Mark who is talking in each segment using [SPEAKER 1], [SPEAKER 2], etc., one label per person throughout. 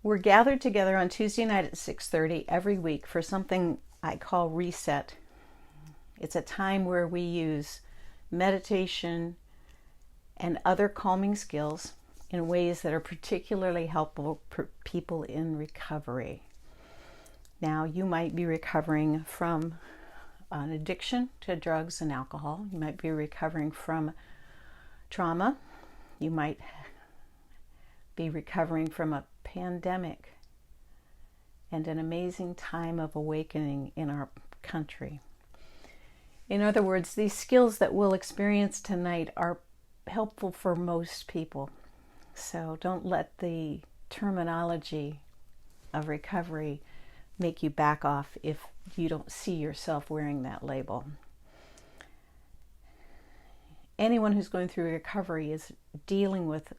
[SPEAKER 1] We're gathered together on Tuesday night at 6:30 every week for something I call ReSet. It's a time where we use meditation and other calming skills in ways that are particularly helpful for people in recovery. Now, you might be recovering from an addiction to drugs and alcohol. You might be recovering from trauma. You might be recovering from a pandemic and an amazing time of awakening in our country. In other words, these skills that we'll experience tonight are helpful for most people. So don't let the terminology of recovery make you back off if you don't see yourself wearing that label. Anyone who's going through recovery is dealing with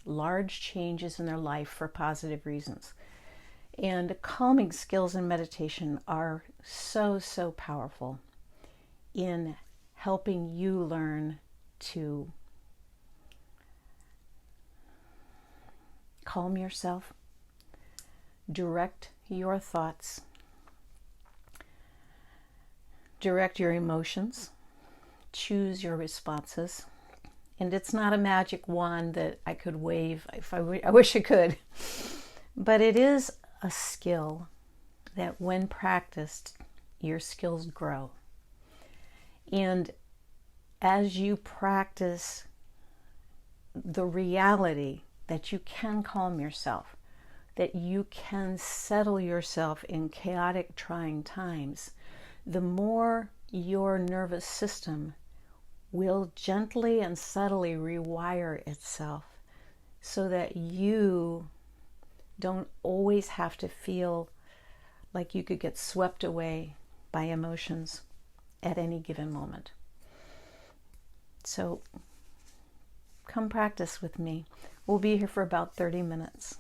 [SPEAKER 1] large changes in their life for positive reasons. And calming skills and meditation are so powerful in helping you learn to calm yourself, direct your thoughts, direct your emotions, choose your responses. And it's not a magic wand that I could wave if I wish I could. But it is a skill that when practiced, your skills grow. And as you practice the reality that you can calm yourself, that you can settle yourself in chaotic, trying times, the more your nervous system will gently and subtly rewire itself so that you don't always have to feel like you could get swept away by emotions at any given moment. So come practice with me. We'll be here for about 30 minutes.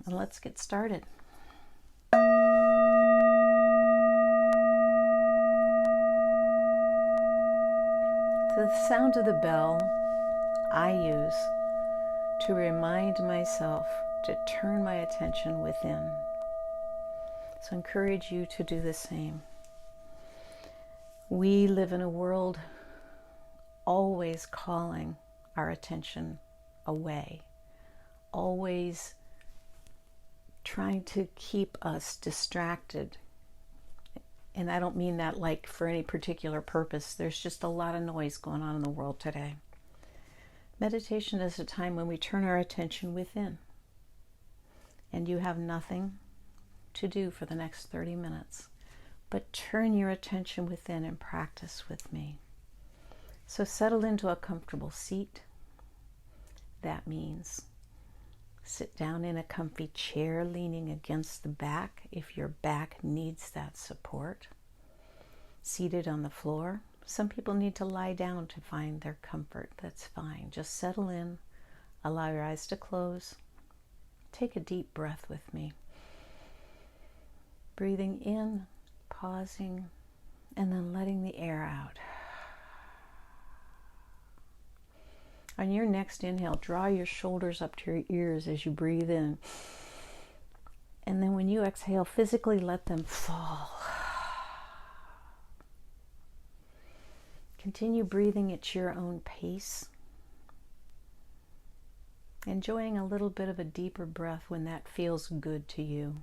[SPEAKER 1] And let's get started. The sound of the bell I use to remind myself to turn my attention within. So I encourage you to do the same. We live in a world always calling our attention away, always trying to keep us distracted. And I don't mean that like for any particular purpose. There's just a lot of noise going on in the world today. Meditation is a time when we turn our attention within. And you have nothing to do for the next 30 minutes. But turn your attention within and practice with me. So settle into a comfortable seat. That means sit down in a comfy chair leaning against the back if your back needs that support. Seated on the floor. Some people need to lie down to find their comfort. That's fine. Just settle in. Allow your eyes to close. Take a deep breath with me. Breathing in, pausing, and then letting the air out. On your next inhale, draw your shoulders up to your ears as you breathe in. And then when you exhale, physically let them fall. Continue breathing at your own pace. Enjoying a little bit of a deeper breath when that feels good to you.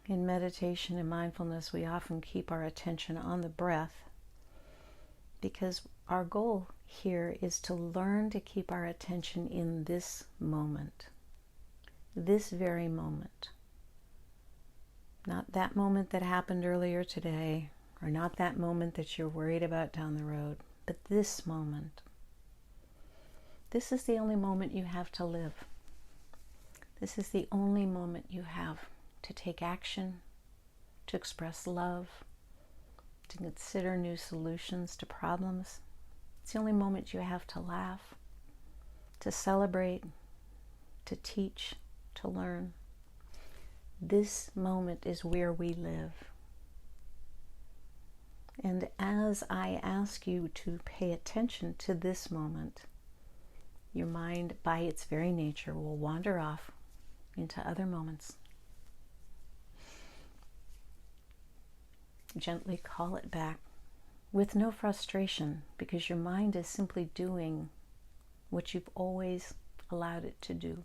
[SPEAKER 1] In meditation and mindfulness, we often keep our attention on the breath because our goal here is to learn to keep our attention in this moment, this very moment. Not that moment that happened earlier today, or not that moment that you're worried about down the road, but this moment. This is the only moment you have to live. This is the only moment you have to take action, to express love, to consider new solutions to problems. It's the only moment you have to laugh, to celebrate, to teach, to learn. This moment is where we live. And as I ask you to pay attention to this moment, your mind, by its very nature, will wander off into other moments. Gently call it back with no frustration, because your mind is simply doing what you've always allowed it to do,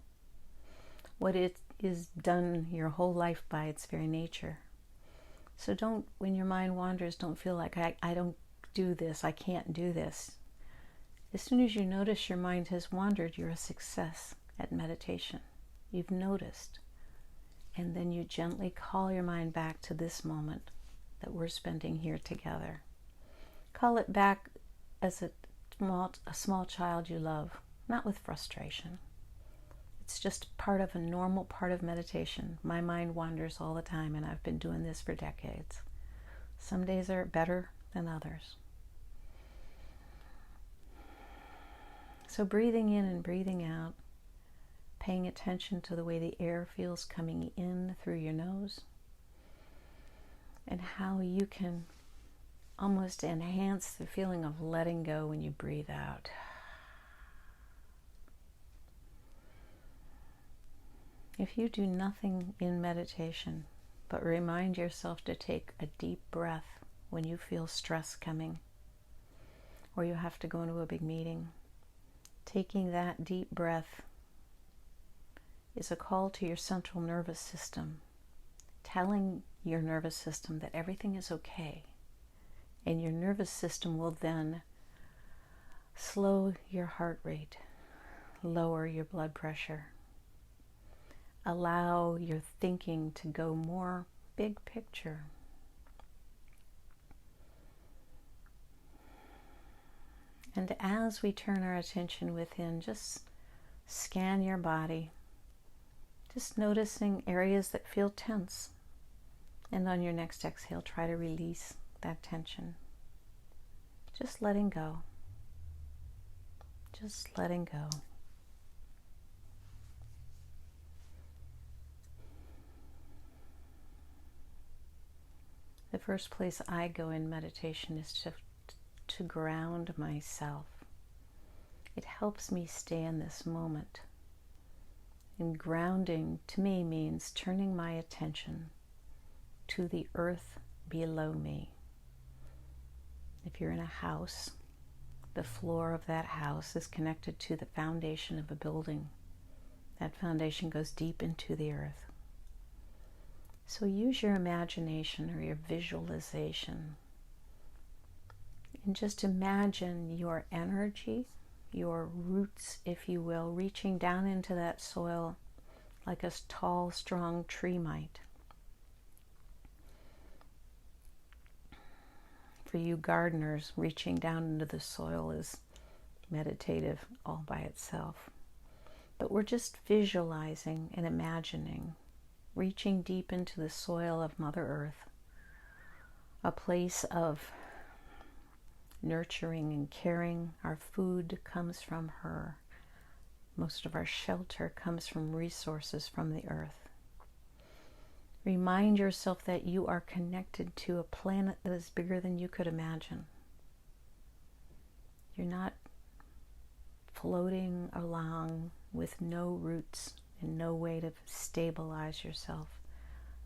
[SPEAKER 1] what it is done your whole life by its very nature. So don't, when your mind wanders, don't feel like I don't do this, I can't do this. As soon as you notice your mind has wandered, you're a success at meditation. You've noticed. And then you gently call your mind back to this moment that we're spending here together. Call it back as a small child you love, not with frustration. It's just part of a normal part of meditation. My mind wanders all the time, and I've been doing this for decades. Some days are better than others. So breathing in and breathing out, paying attention to the way the air feels coming in through your nose, and how you can almost enhance the feeling of letting go when you breathe out. If you do nothing in meditation, but remind yourself to take a deep breath when you feel stress coming, or you have to go into a big meeting, taking that deep breath is a call to your central nervous system, telling your nervous system that everything is okay. And your nervous system will then slow your heart rate, lower your blood pressure, allow your thinking to go more big picture. And as we turn our attention within, just scan your body, just noticing areas that feel tense. And on your next exhale, try to release that tension. Just letting go. Just letting go. The first place I go in meditation is to ground myself. It helps me stay in this moment. And grounding to me means turning my attention to the earth below me. If you're in a house, the floor of that house is connected to the foundation of a building. That foundation goes deep into the earth. So use your imagination or your visualization and just imagine your energy, your roots, if you will, reaching down into that soil like a tall, strong tree might. For you gardeners, reaching down into the soil is meditative all by itself. But we're just visualizing and imagining, reaching deep into the soil of Mother Earth, a place of nurturing and caring. Our food comes from her. Most of our shelter comes from resources from the earth. Remind yourself that you are connected to a planet that is bigger than you could imagine. You're not floating along with no roots and no way to stabilize yourself.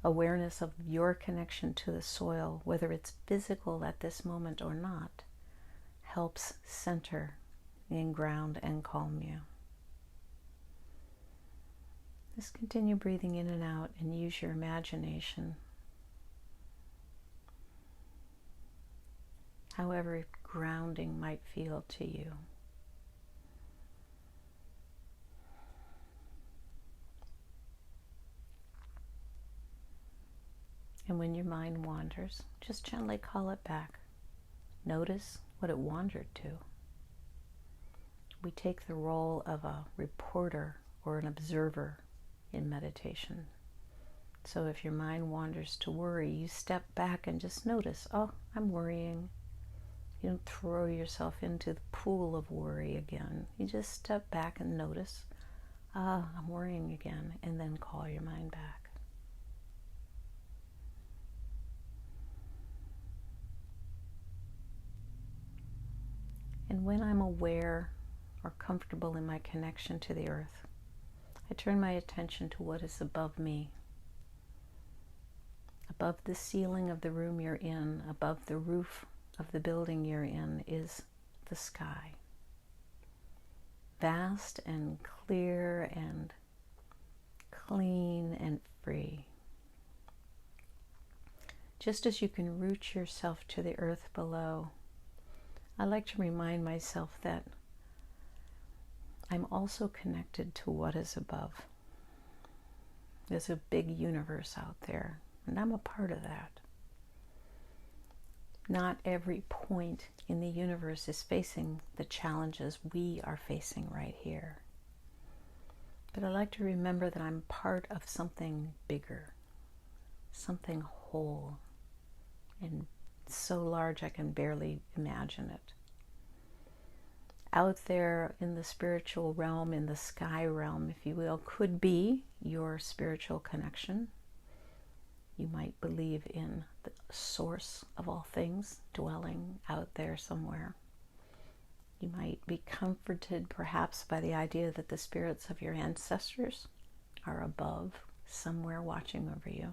[SPEAKER 1] Awareness of your connection to the soil, whether it's physical at this moment or not, helps center and ground and calm you. Just continue breathing in and out and use your imagination. However grounding might feel to you. And when your mind wanders, just gently call it back. Notice what it wandered to. We take the role of a reporter or an observer in meditation. So if your mind wanders to worry, you step back and just notice, oh, I'm worrying. You don't throw yourself into the pool of worry again. You just step back and notice, I'm worrying again, and then call your mind back. And when I'm aware or comfortable in my connection to the earth, I turn my attention to what is above me. Above the ceiling of the room you're in, above the roof of the building you're in, is the sky. Vast and clear and clean and free. Just as you can root yourself to the earth below, I like to remind myself that I'm also connected to what is above. There's a big universe out there, and I'm a part of that. Not every point in the universe is facing the challenges we are facing right here. But I like to remember that I'm part of something bigger, something whole, and so large I can barely imagine it. Out there in the spiritual realm, in the sky realm, if you will, could be your spiritual connection. You might believe in the source of all things dwelling out there somewhere. You might be comforted perhaps by the idea that the spirits of your ancestors are above, somewhere watching over you.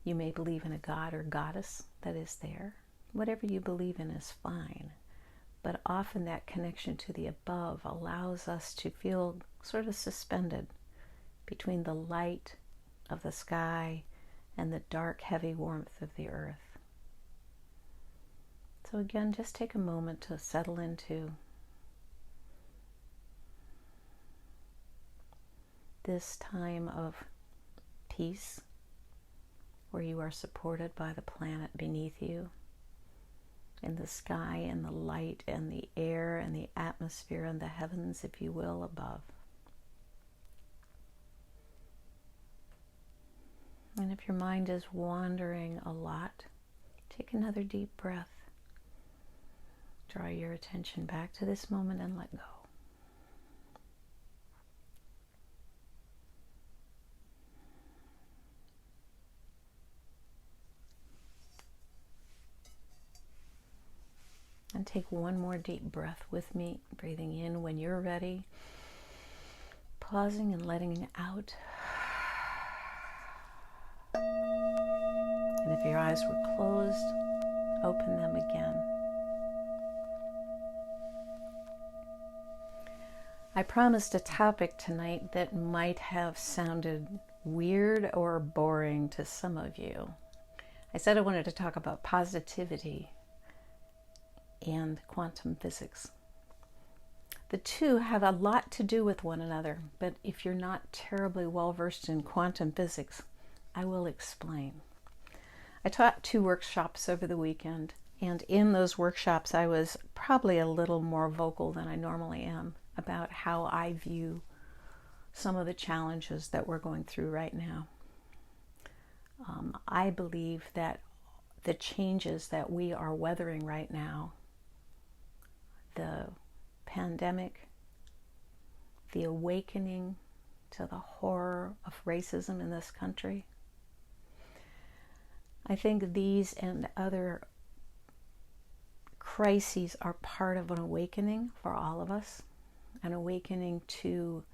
[SPEAKER 1] You may believe in a god or goddess that is there. Whatever you believe in is fine. But often that connection to the above allows us to feel sort of suspended between the light of the sky and the dark, heavy warmth of the earth. So again, just take a moment to settle into this time of peace, where you are supported by the planet beneath you, and the sky and the light and the air and the atmosphere and the heavens, if you will, above. And if your mind is wandering a lot, take another deep breath. Draw your attention back to this moment and let go. And take one more deep breath with me, breathing in when you're ready, pausing and letting out. And if your eyes were closed, open them again. I promised a topic tonight that might have sounded weird or boring to some of you. I said I wanted to talk about positivity and quantum physics. The two have a lot to do with one another, but if you're not terribly well versed in quantum physics, I will explain. I taught 2 workshops over the weekend, and in those workshops I was probably a little more vocal than I normally am about how I view some of the challenges that we're going through right now. I believe that the changes that we are weathering right now, the pandemic, the awakening to the horror of racism in this country, I think these and other crises are part of an awakening for all of us, an awakening to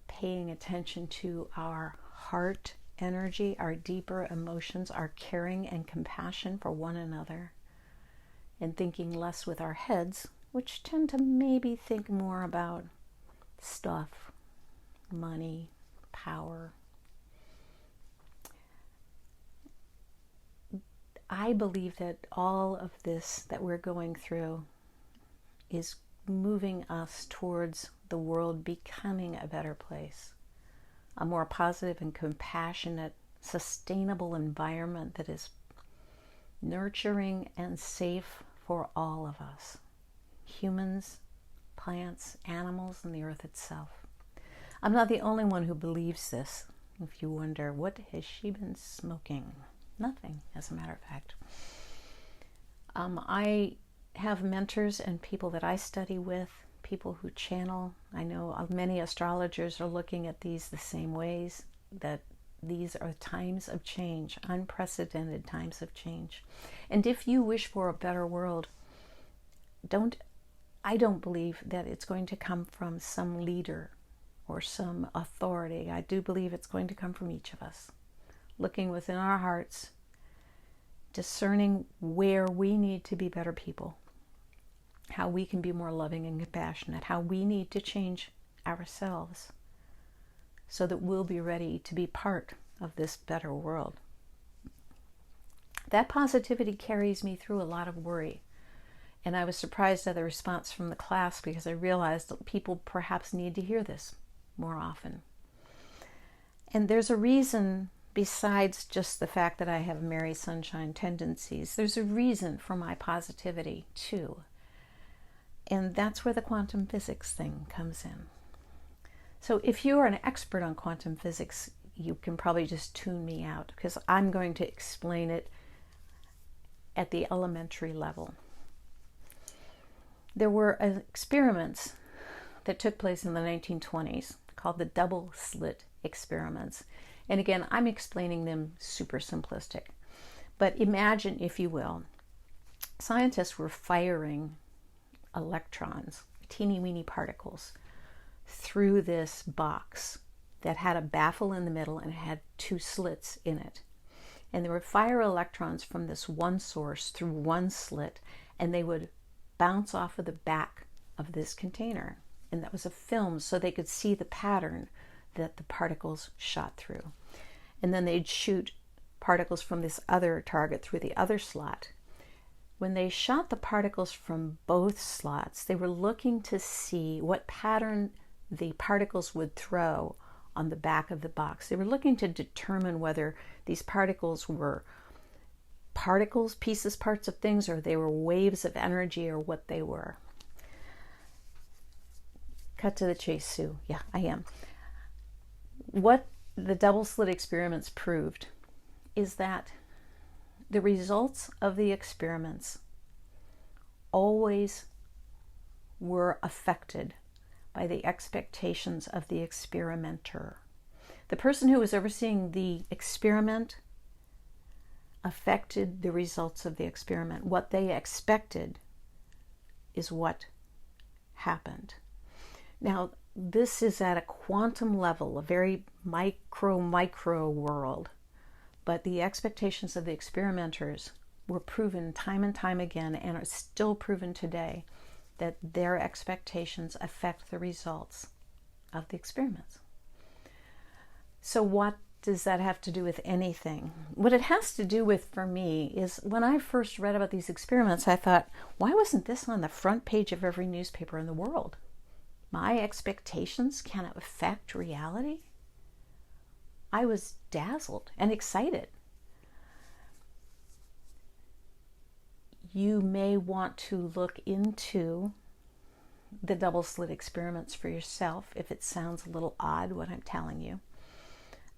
[SPEAKER 1] paying attention to our heart energy, our deeper emotions, our caring and compassion for one another, and thinking less with our heads, which tend to maybe think more about stuff, money, power. I believe that all of this that we're going through is moving us towards the world becoming a better place, a more positive and compassionate, sustainable environment that is nurturing and safe for all of us, humans, plants, animals, and the earth itself. I'm not the only one who believes this. If you wonder, what has she been smoking? Nothing, as a matter of fact. I have mentors and people that I study with, people who channel. I know many astrologers are looking at these the same ways, that these are times of change, unprecedented times of change. And if you wish for a better world, I don't believe that it's going to come from some leader or some authority. I do believe it's going to come from each of us, looking within our hearts, discerning where we need to be better people, how we can be more loving and compassionate, how we need to change ourselves so that we'll be ready to be part of this better world. That positivity carries me through a lot of worry. And I was surprised at the response from the class because I realized that people perhaps need to hear this more often. And there's a reason, besides just the fact that I have Mary Sunshine tendencies, there's a reason for my positivity too. And that's where the quantum physics thing comes in. So if you are an expert on quantum physics, you can probably just tune me out because I'm going to explain it at the elementary level. There were experiments that took place in the 1920s called the double slit experiments. And again, I'm explaining them super simplistic. But imagine, if you will, scientists were firing electrons, teeny weeny particles, through this box that had a baffle in the middle and it had two slits in it. And they would fire electrons from this one source through one slit, and they would bounce off of the back of this container. And that was a film so they could see the pattern that the particles shot through. And then they'd shoot particles from this other target through the other slot. When they shot the particles from both slots, they were looking to see what pattern the particles would throw on the back of the box. They were looking to determine whether these particles were particles, pieces, parts of things, or they were waves of energy, or what they were. Cut to the chase, Sue. Yeah, I am. What the double slit experiments proved is that the results of the experiments always were affected by the expectations of the experimenter. The person who was overseeing the experiment affected the results of the experiment. What they expected is what happened. Now, this is at a quantum level, a very micro world, but the expectations of the experimenters were proven time and time again, and are still proven today, that their expectations affect the results of the experiments. So what does that have to do with anything? What it has to do with, for me, is when I first read about these experiments, I thought, why wasn't this on the front page of every newspaper in the world? My expectations can affect reality? I was dazzled and excited. You may want to look into the double slit experiments for yourself if it sounds a little odd what I'm telling you.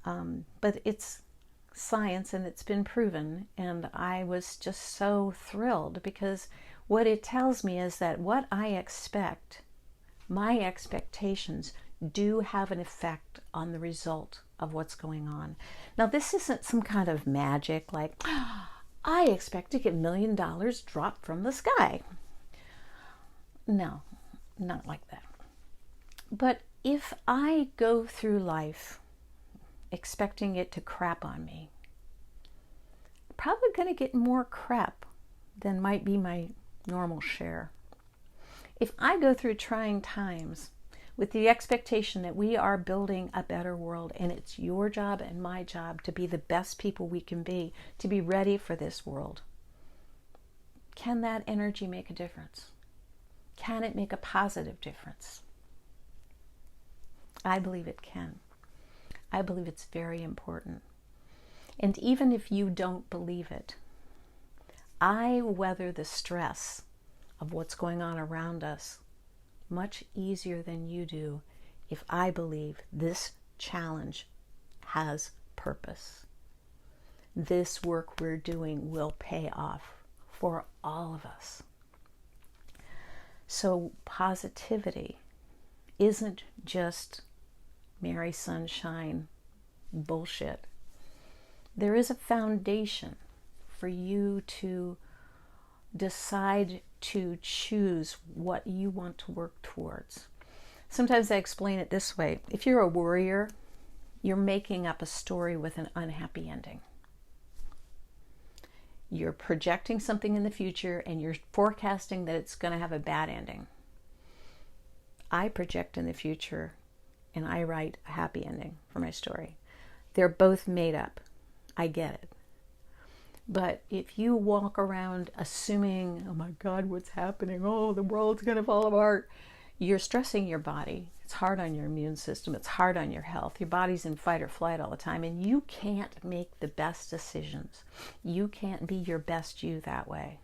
[SPEAKER 1] But it's science and it's been proven, and I was just so thrilled because what it tells me is that what I expect, my expectations, do have an effect on the result of what's going on. Now, this isn't some kind of magic like, I expect to get $1 million dropped from the sky. No, not like that. But if I go through life expecting it to crap on me, I'm probably going to get more crap than might be my normal share. If I go through trying times with the expectation that we are building a better world, and it's your job and my job to be the best people we can be, to be ready for this world, can that energy make a difference? Can it make a positive difference? I believe it can. I believe it's very important. And even if you don't believe it, I weather the stress of what's going on around us much easier than you do if I believe this challenge has purpose. This work we're doing will pay off for all of us. So positivity isn't just Mary Sunshine bullshit. There is a foundation for you to decide to choose what you want to work towards. Sometimes I explain it this way. If you're a worrier, you're making up a story with an unhappy ending. You're projecting something in the future and you're forecasting that it's going to have a bad ending. I project in the future and I write a happy ending for my story. They're both made up. I get it. But if you walk around assuming, oh my God, what's happening? Oh, the world's going to fall apart. You're stressing your body. It's hard on your immune system. It's hard on your health. Your body's in fight or flight all the time, and you can't make the best decisions. You can't be your best you that way.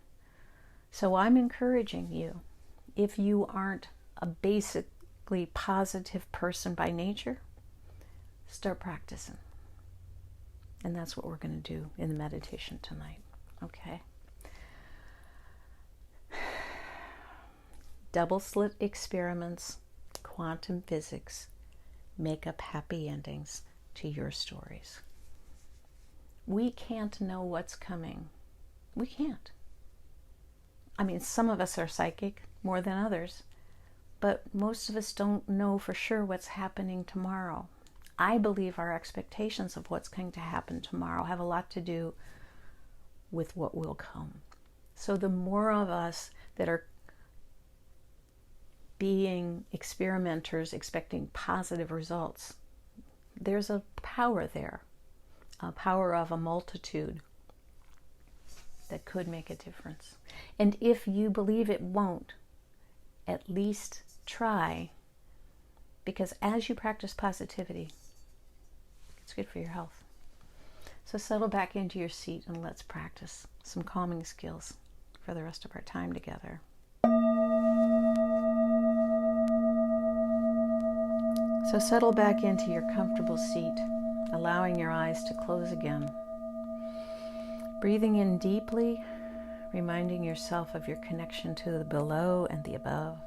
[SPEAKER 1] So I'm encouraging you, if you aren't a basically positive person by nature, start practicing. And that's what we're going to do in the meditation tonight. Okay? Double slit experiments, quantum physics, make up happy endings to your stories. We can't know what's coming. We can't. I mean, some of us are psychic more than others, but most of us don't know for sure what's happening tomorrow. I believe our expectations of what's going to happen tomorrow have a lot to do with what will come. So the more of us that are being experimenters expecting positive results, there's a power there, a power of a multitude that could make a difference. And if you believe it won't, at least try, because as you practice positivity, it's good for your health. So settle back into your seat and let's practice some calming skills for the rest of our time together. So settle back into your comfortable seat, allowing your eyes to close again. Breathing in deeply, reminding yourself of your connection to the below and the above.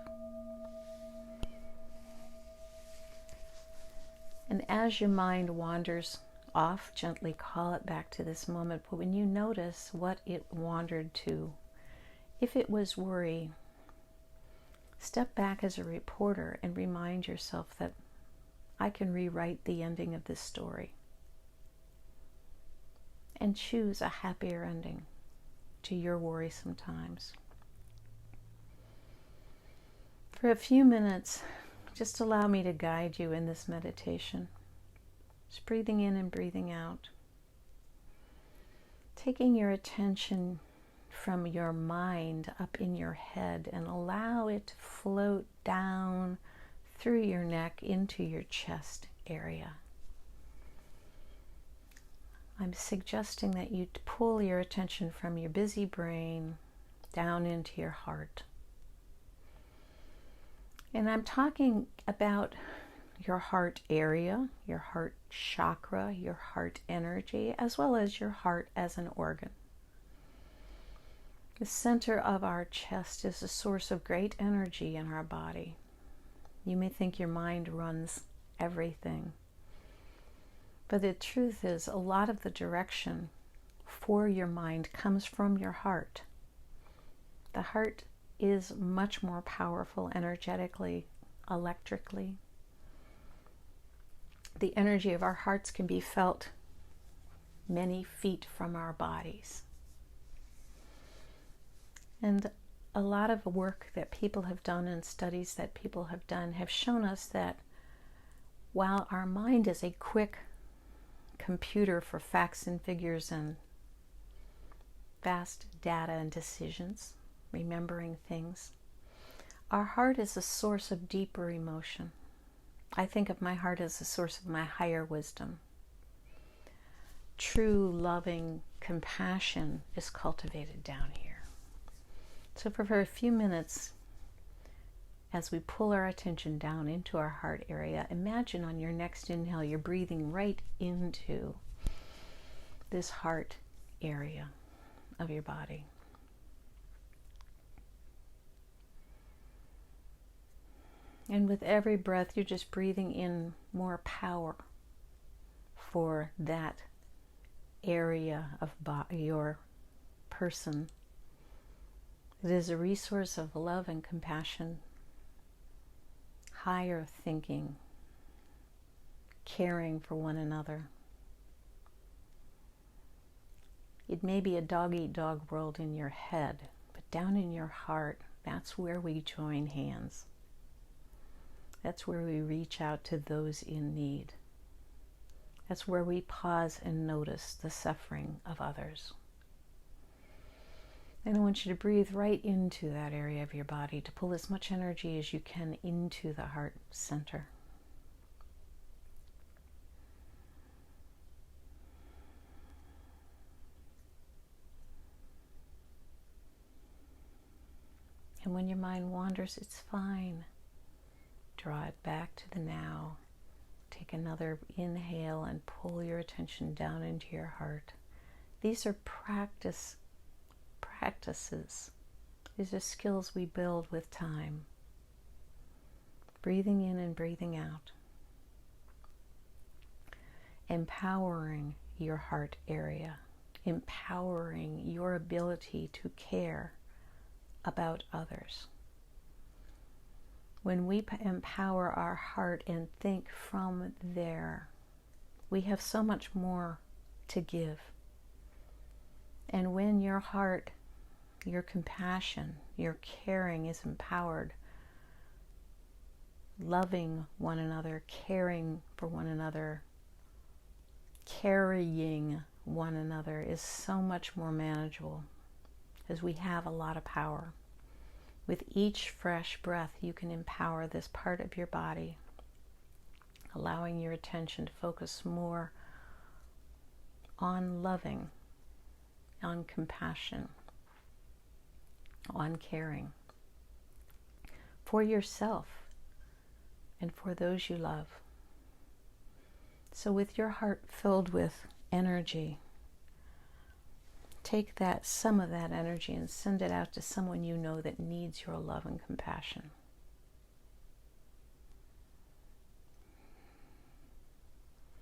[SPEAKER 1] And as your mind wanders off, gently call it back to this moment. But when you notice what it wandered to, if it was worry, step back as a reporter and remind yourself that I can rewrite the ending of this story and choose a happier ending to your worrisome times. For a few minutes, just allow me to guide you in this meditation. Just breathing in and breathing out. Taking your attention from your mind up in your head and allow it to float down through your neck into your chest area. I'm suggesting that you pull your attention from your busy brain down into your heart. And I'm talking about your heart area, your heart chakra, your heart energy, as well as your heart as an organ. The center of our chest is a source of great energy in our body. You may think your mind runs everything, but the truth is a lot of the direction for your mind comes from your heart. The heart is much more powerful energetically, electrically. The energy of our hearts can be felt many feet from our bodies. And a lot of work that people have done and studies that people have done have shown us that while our mind is a quick computer for facts and figures and fast data and decisions, remembering things, our heart is a source of deeper emotion. I think of my heart as a source of my higher wisdom. True, loving compassion is cultivated down here. So for a few minutes, as we pull our attention down into our heart area, imagine on your next inhale, you're breathing right into this heart area of your body. And with every breath, you're just breathing in more power for that area of your person It is a resource of love and compassion, higher thinking, caring for one another. It may be a dog-eat-dog world in your head, but down in your heart, that's where we join hands. That's where we reach out to those in need. That's where we pause and notice the suffering of others. And I want you to breathe right into that area of your body, to pull as much energy as you can into the heart center. And when your mind wanders, it's fine. Draw it back to the now. Take another inhale and pull your attention down into your heart. These are practices. These are skills we build with time. Breathing in and breathing out. Empowering your heart area. Empowering your ability to care about others. When we empower our heart and think from there, we have so much more to give. And when your heart, your compassion, your caring is empowered, loving one another, caring for one another, carrying one another is so much more manageable, as we have a lot of power. With each fresh breath, you can empower this part of your body, allowing your attention to focus more on loving, on compassion, on caring for yourself and for those you love. So with your heart filled with energy, take some of that energy and send it out to someone you know that needs your love and compassion.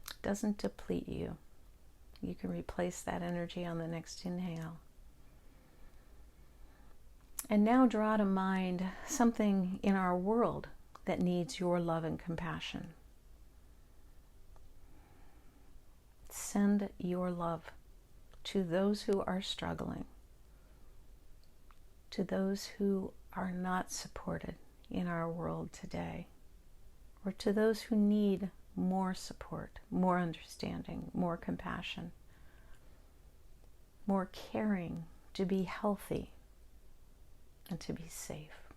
[SPEAKER 1] It doesn't deplete you. You can replace that energy on the next inhale. And now draw to mind something in our world that needs your love and compassion. Send your love to those who are struggling, to those who are not supported in our world today, or to those who need more support, more understanding, more compassion, more caring, to be healthy and to be safe.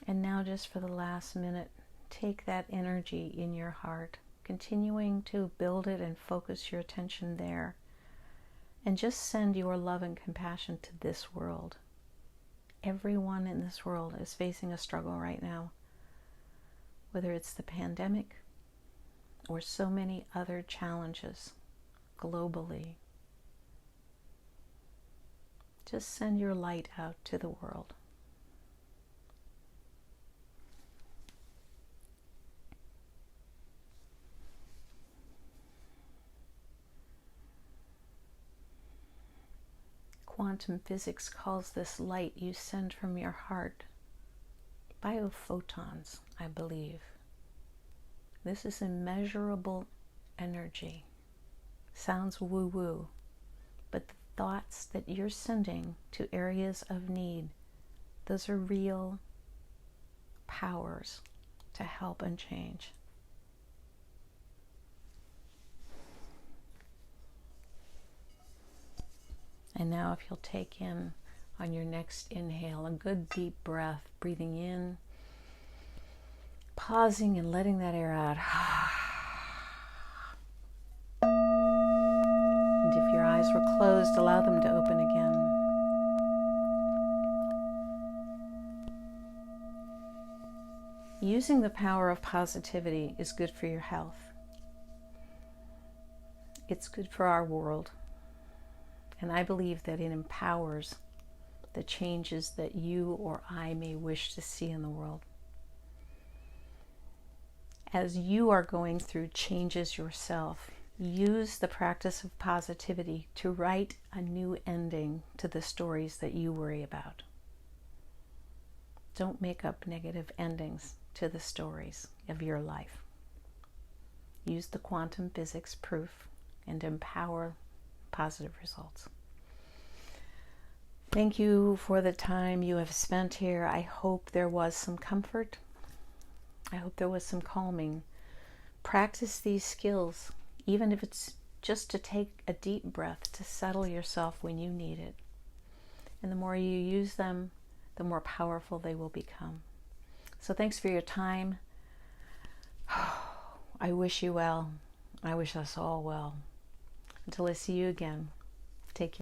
[SPEAKER 1] And now, just for the last minute, take that energy in your heart, continuing to build it and focus your attention there, and just send your love and compassion to this world. Everyone in this world is facing a struggle right now, whether it's the pandemic or so many other challenges globally. Just send your light out to the world. Quantum physics calls this light you send from your heart biophotons, I believe. This is immeasurable energy. Sounds woo-woo, but the thoughts that you're sending to areas of need, those are real powers to help and change. And now if you'll take in on your next inhale a good deep breath, breathing in, pausing and letting that air out. And if your eyes were closed, allow them to open again. Using the power of positivity is good for your health. It's good for our world. And I believe that it empowers the changes that you or I may wish to see in the world. As you are going through changes yourself, use the practice of positivity to write a new ending to the stories that you worry about. Don't make up negative endings to the stories of your life. Use the quantum physics proof and empower positive results. Thank you for the time you have spent here. I hope there was some comfort. I hope there was some calming. Practice these skills, even if it's just to take a deep breath to settle yourself when you need it. And the more you use them, the more powerful they will become. So thanks for your time. I wish you well. I wish us all well. Until I see you again, take care.